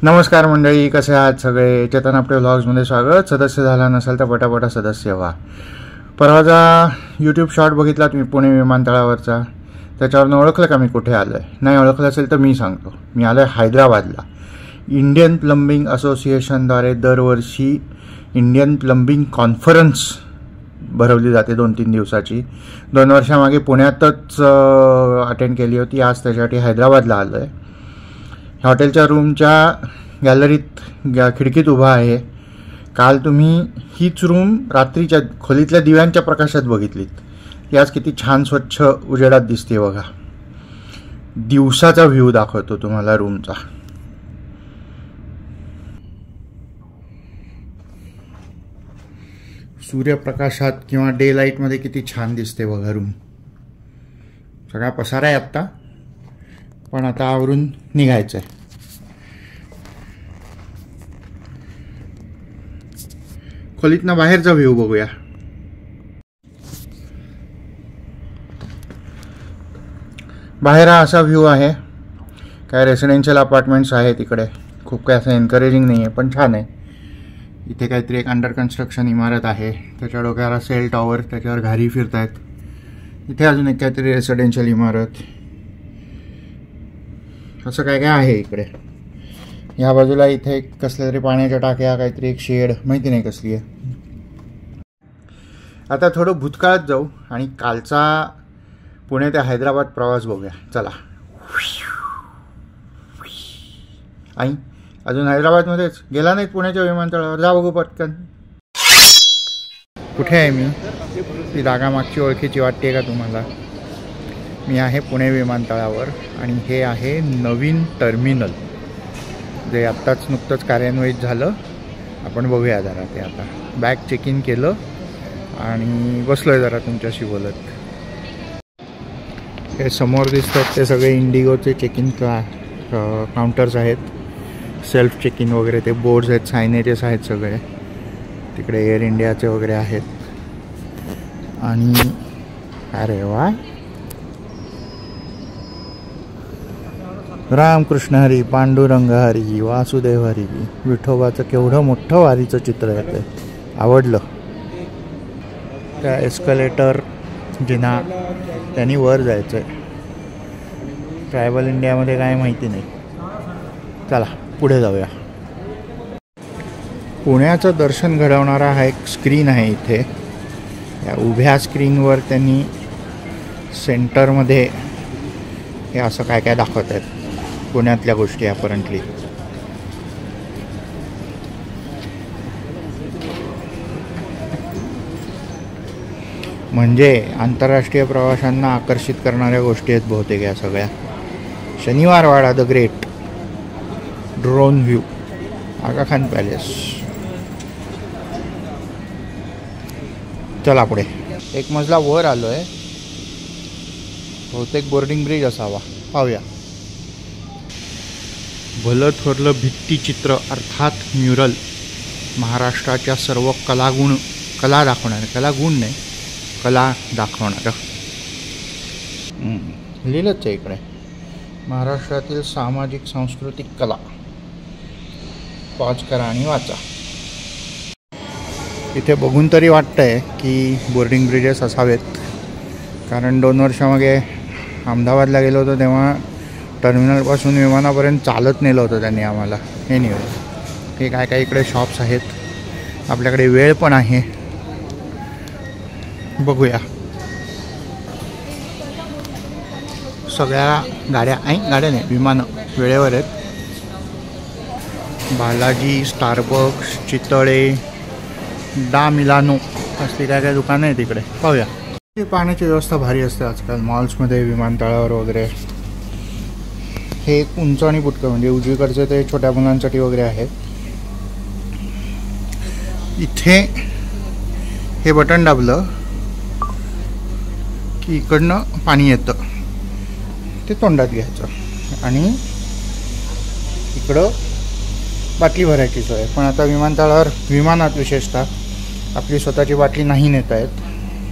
नमस्कार मंडळी, कसे आहात सगळे? चेतन आपल्या व्लॉग्समध्ये स्वागत. सदस्य झाला नसेल तर पटापटा सदस्य व्हा. परवाचा यूट्यूब शॉर्ट बघितला तुम्ही पुणे विमानतळावरचा, त्याच्यावरनं ओळखलं का मी कुठे आलो आहे? नाही ओळखलं असेल तर मी सांगतो. मी आलो आहे हैदराबादला. इंडियन प्लंबिंग असोसिएशनद्वारे दरवर्षी इंडियन प्लंबिंग कॉन्फरन्स भरवली जाते 2-3 दिवसाची. 2 वर्षामागे पुण्यातच अटेंड केली होती. आज त्याच्यासाठी हैदराबादला आलो आहे. हॉटेलच्या रूमच्या गॅलरीत खिडकीत उभा आहे. काल तुम्ही हीच रूम रात्रीच्या खोलीतल्या दिव्यांच्या प्रकाशात बघितलीत. ती आज किती छान स्वच्छ उजेडात दिसते बघा. दिवसाचा व्ह्यू दाखवतो तुम्हाला रूमचा. सूर्यप्रकाशात किंवा डे लाईटमध्ये किती छान दिसते बघा रूम. सगळा पसारा आहे आत्ता, पण आता आवरून निघायचं आहे. खोलीतनं बाहेरचा व्ह्यू बघूया. बाहेर हा असा व्ह्यू आहे. काय रेसिडेन्शियल अपार्टमेंट्स आहेत इकडे. खूप काय असं एनकरेजिंग नाही आहे, पण छान आहे. इथे काहीतरी एक अंडर कन्स्ट्रक्शन इमारत आहे. त्याच्या डोक्याला सेल टॉवर, त्याच्यावर घारी फिरत आहेत. इथे अजून एक काहीतरी रेसिडेन्शियल इमारत, असं काय काय आहे इकडे. या बाजूला इथे एक कसल्या तरी पाण्याच्या टाक्या, काहीतरी एक शेड, माहिती नाही कसली आहे. आता थोडं भूतकाळात जाऊ आणि कालचा पुणे ते हैदराबाद प्रवास बघूया. चला. आई अजून हैदराबादमध्येच गेला नाहीत पुण्याच्या विमानतळावर? जा बघू पटकन. कुठे आहे मी? ती जागा मागची ओळखीची वाटते का तुम्हाला? मी आहे पुणे विमानतळावर आणि हे आहे नवीन टर्मिनल, जे आत्ताच नुकतंच कार्यान्वित झालं. आपण बघूया जरा ते. आता बॅग चेक इन केलं आणि बसलो आहे जरा तुमच्याशी बोलत. हे समोर दिसतात ते सगळे इंडिगोचे चेक इन काउंटर्स आहेत. सेल्फ चेक इन वगैरे ते बोर्ड्स आहेत, सायनेजेस आहेत सगळे. तिकडे एअर इंडियाचे वगैरे आहेत. आणि अरे वा, रामकृष्ण हरी, पांडुरंग हरी, वासुदेव हरी, विठोबाचं केवढं मोठं वारीचं चित्र येतं. आवडलं. त्या एस्कलेटर जिना त्यांनी वर जायचं आहे. ट्रायबल इंडियामध्ये काय माहिती नाही. चला पुढे जाऊया. पुण्याचं दर्शन घडवणारा हा एक स्क्रीन आहे इथे. या उभ्या स्क्रीनवर त्यांनी सेंटरमध्ये हे असं काय काय दाखवत आहेत, पुण्यातल्या गोष्टी अपरंटली. म्हणजे आंतरराष्ट्रीय प्रवाशांना आकर्षित करणाऱ्या गोष्टी आहेत बहुतेक या सगळ्या. Shaniwarwada the great, drone view, Aga Khan palace. चला पुढे. एक मजला वर आलो आहे. बहुतेक बोर्डिंग ब्रिज असावा. पाहूया. भलं थोरलं भित्तीचित्र अर्थात म्युरल, महाराष्ट्राच्या सर्व कला दाखवणारं. कलागुण नाही, कला दाखवणारं. लिहिलंच आहे इकडे, महाराष्ट्रातील सामाजिक सांस्कृतिक कला. पॉज करा आणि वाचा. इथे बघून तरी वाटतंय की बोर्डिंग ब्रिजेस असावेत, कारण 2 वर्षामागे अहमदाबादला गेलो होतो तेव्हा टर्मिनलपासून विमानापर्यंत चालत नेलं होतं त्यांनी आम्हाला. एनिवे, हे काय काय इकडे शॉप्स आहेत. आपल्याकडे वेळ पण आहे, बघूया. सगळ्या गाड्या गाड्या नाही, विमानं वेळेवर आहेत. बालाजी, स्टारबक्स, चितळे, डा मिलानो असली काय काय दुकानं आहेत तिकडे. पाहूया. पाण्याची व्यवस्था भारी असते आजकाल मॉल्समध्ये, विमानतळावर वगैरे. हे एक उंच आणि बुटकं, म्हणजे उजवीकडचे ते छोट्या मुलांसाठी वगैरे आहेत. इथे हे बटन दाबलं की इकडनं पाणी येतं, ते तोंडात घ्यायचं आणि इकडं बाटली भरायची सोय. पण आता विमानतळावर, विमानात विशेषतः, आपली स्वतःची बाटली नाही नेता येत,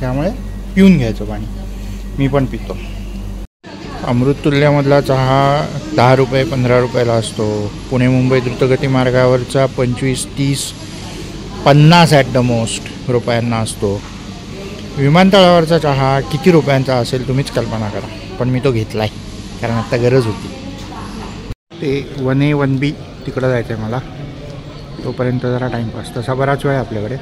त्यामुळे पिऊन घ्यायचं पाणी. मी पण पितो. अमृततुल्यमधला चहा 10 रुपये 15 रुपयाला असतो. पुणे मुंबई द्रुतगती मार्गावरचा 25, 30, 50 ॲट द मोस्ट रुपयांना असतो. विमानतळावरचा चहा किती रुपयांचा असेल तुम्हीच कल्पना करा. पण मी तो घेतला आहे कारण आत्ता गरज होती. ते 1A 1B तिकडं जायचं आहे मला. तोपर्यंत जरा टाईमपास. तसा बराच वेळ आहे आपल्याकडे.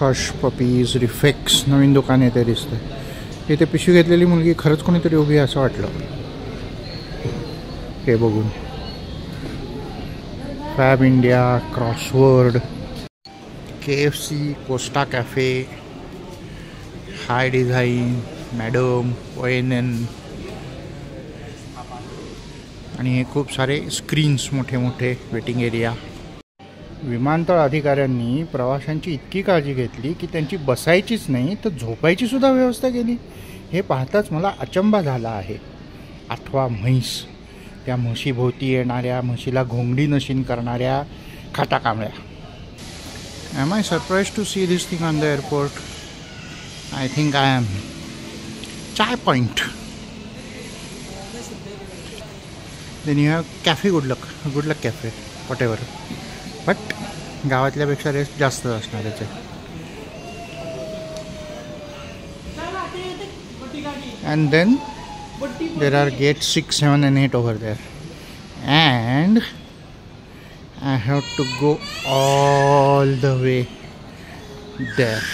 हश पपीज रिफेक्स नवीन दुकान येते दिसतं. इथे पिशवी घेतलेली मुलगी खरंच कोणीतरी उभी आहे असं वाटलं हे बघून. Fabindia, Crossword, KFC, Costa cafe, Hidesign, madam, ONN आणि हे खूप सारे स्क्रीन्स मोठे मोठे वेटिंग एरिया. विमानतळ अधिकाऱ्यांनी प्रवाशांची इतकी काळजी घेतली की त्यांची बसायचीच नाही तर झोपायची सुद्धा व्यवस्था केली. हे पाहताच मला अचंबा झाला आहे. आठवा म्हैस, त्या म्हशीभोवती येणाऱ्या, म्हशीला घोंगडी नशीन करणाऱ्या खाटा कांबळ्या. Am I surprised to see this thing on the airport? I think I am. Chai Point. Then you have Cafe Good Luck Cafe, whatever. But गावातल्यापेक्षा रेस्ट जास्त असणार त्याचे. And then there are gates 6, 7 and 8 over there. And I have to go all the way there.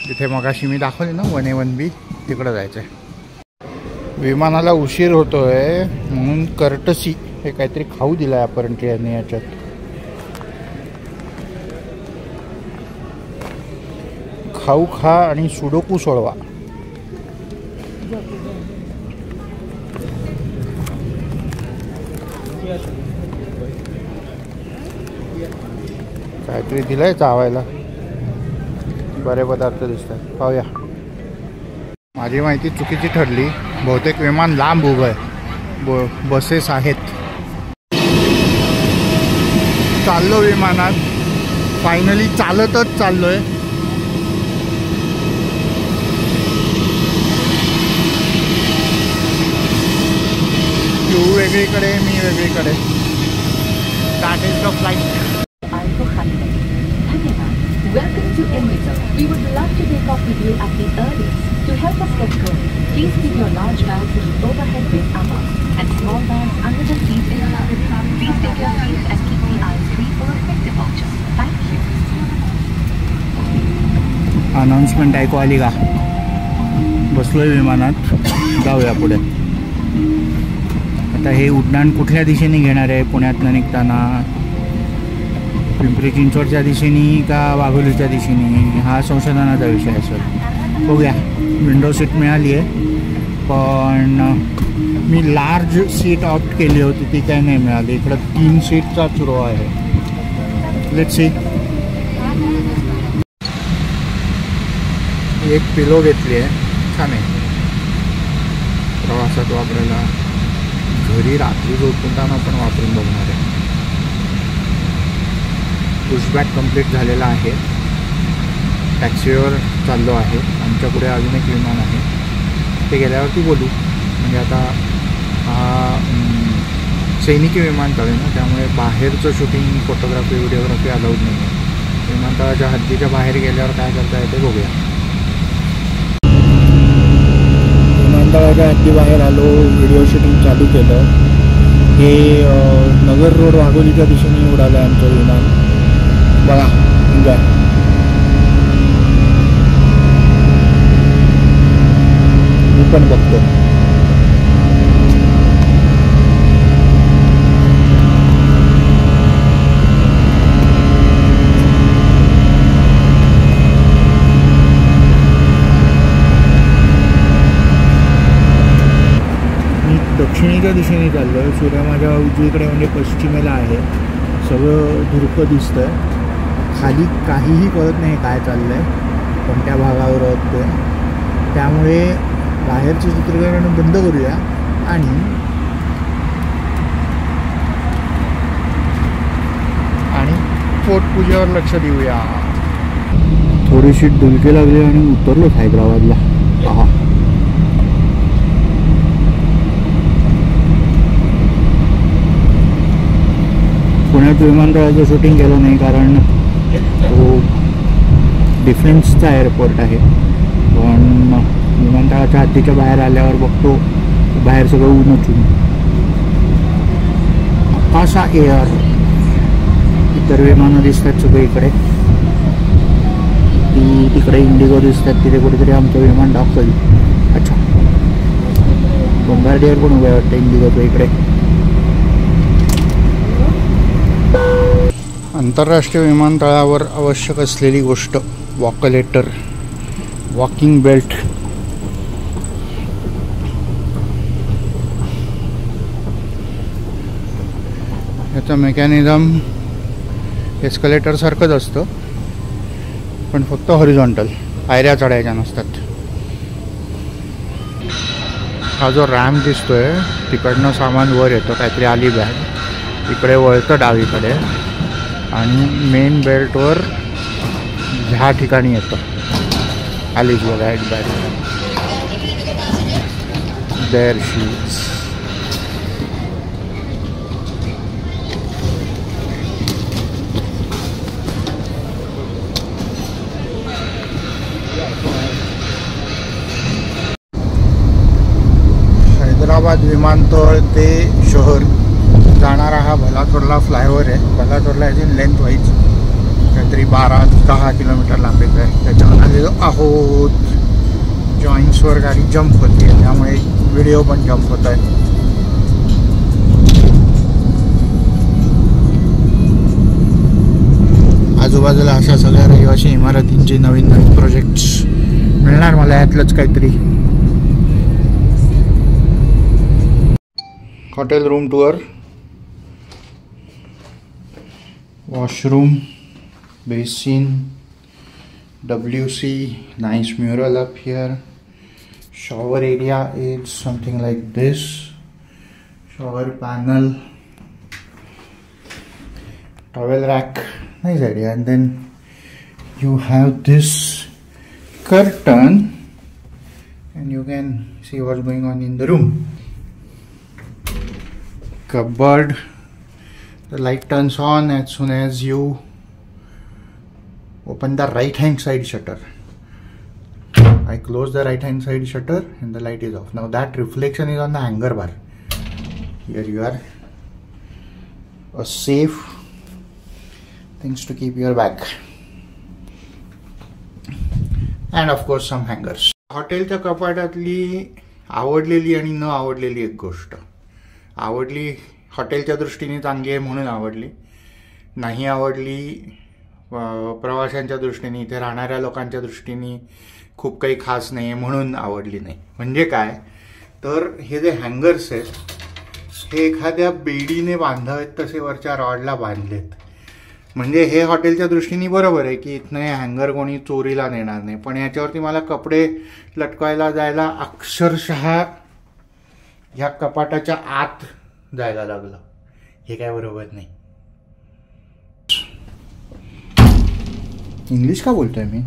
जिथे मगाशी मी दाखवली ना 1A 1B तिकडं जायचं आहे. विमानाला उशीर होतोय म्हणून कर्टसी हे काहीतरी खाऊ दिलं आहे अपरंटली यांनी याच्यात. खाऊ खा आणि सुडोकू सोडवा. काहीतरी दिलंय चावायला. बरे पदार्थ दिसतात, पाहूया. माझी माहिती चुकीची ठरली. बहुतेक विमान लांब उभं आहे. बसेस आहेत. चाललो विमानात. फायनली चालतच चाललोय. तू वेगळीकडे, मी वेगळीकडे. That is the flight. Welcome to Emirates. We would love to take off with you at the earliest. To help us get going, please keep your large bags in the overhead bin above and small bags under the seat in front. Please take your seats and keep the aisles free for a quick departure. Thank you. Announcement ऐकू आली का? बसलोय विमानात. जाऊया पुढे. आता हे उड्डाण कुठल्या दिशेने घेणार आहे? पुण्यातनं निघताना पिंपरी चिंचवडच्या दिशेने का वाघोलीच्या दिशेने हा संशोधनाचा विषय असेल. बघूया. विंडो सीट मिळाली आहे पण मी लार्ज सीट ऑप्ट केली होती ती काय नाही मिळाली. इकडं 3 सीटचा चुरो आहे. Let's see. एक पिलो घेतली आहे. छान आहे प्रवासात वापरायला. घरी रात्री झोपताना पण वापरून बघणार आहे. पुशबॅक कंप्लीट झालेला आहे. टॅक्सीवर चाललो आहे. आमच्या पुढे अजून एक विमान आहे. ते गेल्यावरती बोलू. म्हणजे आता हा सैनिकी विमानतळ आहे ना, त्यामुळे बाहेरचं शूटिंग, फोटोग्राफी, व्हिडिओग्राफी अलाउड नाही आहे. विमानतळाच्या हद्दीच्या बाहेर गेल्यावर काय करता येते बघूया. विमानतळाच्या हद्दीबाहेर आलो. व्हिडिओ शूटिंग चालू केलं. हे नगर रोड वाघोलीच्या दिशेने उडालं आहे आमचं विमान. बघा, एन्जॉय. मी पण बघतो. मी दक्षिणेच्या दिशेने चाललो आहे. सूर्य माझ्या उजवीकडे म्हणजे पश्चिमेला आहे. सगळं धुरकं दिसतंय. खाली काहीही कळत नाही काय चाललं आहे, कोणत्या भागावर होतं. त्यामुळे बाहेरचं चित्रीकरण बंद करूया आणि पोटपूजेवर लक्ष देऊया. थोडीशी डुलकी लागली आणि उतरलो हैदराबादला. पुण्यात विमानतळाचं शूटिंग केलं नाही, कारण तो डिफेन्सचा एअरपोर्ट आहे. पण विमानतळाच्या हद्दीच्या बाहेर आल्यावर बघतो बाहेर सगळं ऊनच ऊन. आकाशा एअर, इतर विमानं दिसतात सगळीकडे. तिकडे इंडिगो दिसतात, तिथे कुठेतरी आमचं विमान डॉक. अच्छा, बॉम्बार्डियर पण उभे वाटतं इंडिगोचं इकडे. आंतरराष्ट्रीय विमानतळावर आवश्यक असलेली गोष्ट, वॉकलेटर, वॉकिंग बेल्ट. याचं मेकॅनिझम एस्कलेटर सारखंच असतं, पण फक्त हॉरिझॉन्टल, पायऱ्या चढायच्या नसतात. हा जो रॅम्प दिसतोय तिकडनं सामान वर येतं, काहीतरी आली बॅग इकडे वळतं डावीकडे आणि मेन बेल्टवर ह्या ठिकाणी येतं. आलीच बघा एक bag, there she is. Hyderabad विमानतळ ते शहर जाणारा हा भलाचोरला फ्लायओव्हर आहे. भलाचोरला याची लेंथ वाईज काहीतरी 12-10 किलोमीटर लांबीचं आहे. त्याच्यावर आलेलो आहोत. जॉईंट्सवर गाडी जंप होती, त्यामुळे व्हिडिओ पण जंप होत आहे. आजूबाजूला अशा सगळ्या रहिवासी इमारतींची नवीन नवीन प्रोजेक्ट्स मिळणार मला यातलंच काहीतरी. Hotel room tour, washroom, basin, WC, nice mural up here. Shower area is something like this. Shower panel, towel rack, nice idea. And then you have this curtain and you can see what's going on in the room. Cupboard, the light turns on as soon as you open the right hand side shutter. I close the right hand side shutter and the light is off. Now that reflection is on the hanger bar. Here you are, a safe things to keep your bag, and of course some hangers. हॉटेलच्या कपाटातली आवडलेली आणि न आवडलेली एक गोष्ट. आवडली हॉटेलच्या दृष्टीने चांगली आहे म्हणून आवडली, नाही आवडली प्रवाशांच्या दृष्टीने, इथे राहणाऱ्या लोकांच्या दृष्टीने खूप काही खास नाही आहे म्हणून आवडली नाही. म्हणजे काय तर हे जे हँगर्स आहेत हे एखाद्या बेडीने बांधावेत तसे वरच्या रॉडला बांधलेत. म्हणजे हे हॉटेलच्या दृष्टीने बरोबर आहे की इथनं हे हँगर कोणी चोरीला नेणार नाही, पण याच्यावरती मला कपडे लटकवायला जायला अक्षरशः ह्या कपाटाच्या आत जायला लागलं. हे काय बरोबर नाही. इंग्लिश का बोलतोय मी.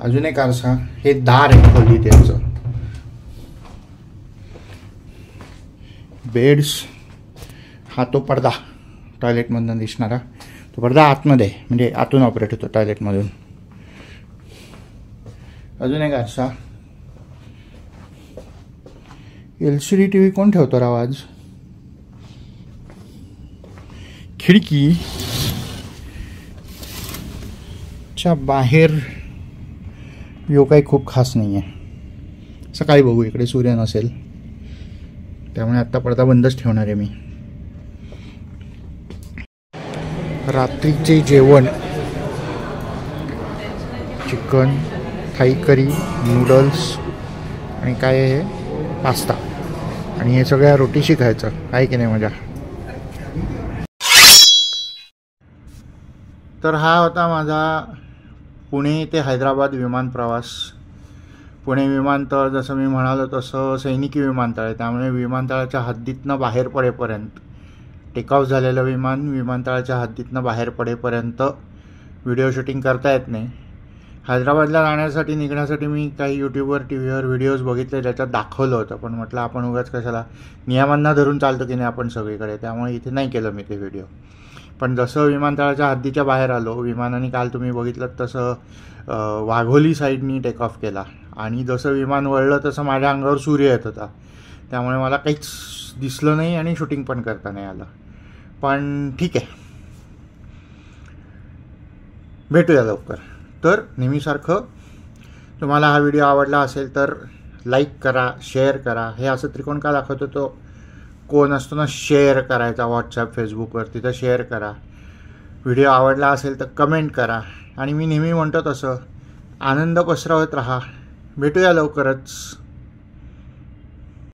अजून एक आरसा, हे दार आहे खोली त्याचं. बेड्स, हा तो पडदा टॉयलेटमधून दिसणारा, तो पडदा आतमध्ये म्हणजे आतून ऑपरेट होतो टॉयलेटमधून. अजून एक आरसा. LCD TV कोण ठेवतो राव आज. खिडकी च्या बाहेर व्ह्यू काही खूप खास नाही आहे. सकाळी बघू, इकडे सूर्य नसेल त्यामुळे आत्ता पडदा बंदच ठेवणार आहे मी. रात्रीचे जेवण, चिकन, थाई करी, नूडल्स आणि काय आहे हे पास्ता, आणि हे सगळ्या रोटीशी खायचं आहे की नाही मजा. तर हा होता माझा पुणे ते हैदराबाद विमान प्रवास. पुणे विमानतळ जसं मी म्हणालो तसं सैनिकी विमानतळ आहे, त्यामुळे विमानतळाच्या हद्दीतनं बाहेर पडेपर्यंत, टेकऑफ झालेलं विमान विमानतळाच्या हद्दीतनं बाहेर पडेपर्यंत व्हिडिओ शूटिंग करता येत नाही. हैदराबादला जाण्यासाठी निघण्यासाठी मी काही यूट्यूबवर TV वर व्हिडिओज बघितले ज्याच्यात दाखवलं होतं, पण म्हटलं आपण उगाच कशाला, नियमांना धरून चालतो की नाही आपण सगळीकडे, त्यामुळे इथे नाही केलं मी ते व्हिडिओ. पण जसं विमानतळाच्या हद्दीच्या बाहेर आलो, विमानाने काल तुम्ही बघितलं तसं वाघोली साईडनी टेक ऑफ केला आणि जसं विमान वळलं तसं माझ्या अंगावर सूर्य येत होता, त्यामुळे मला काहीच दिसलं नाही आणि शूटिंग पण करता नाही आलं. पण ठीक आहे, भेटूया लवकर. तर नेहमीसारखं तुम्हाला हा व्हिडिओ आवडला असेल तर लाईक करा, शेअर करा. हे असं त्रिकोण का दाखवतो तो कोण असतो ना, शेअर करायचा व्हॉट्सॲप फेसबुकवरती, तर शेअर करा. व्हिडिओ आवडला असेल तर कमेंट करा आणि मी नेहमी म्हणतो तसं आनंद पसरवत राहा. भेटूया लवकरच.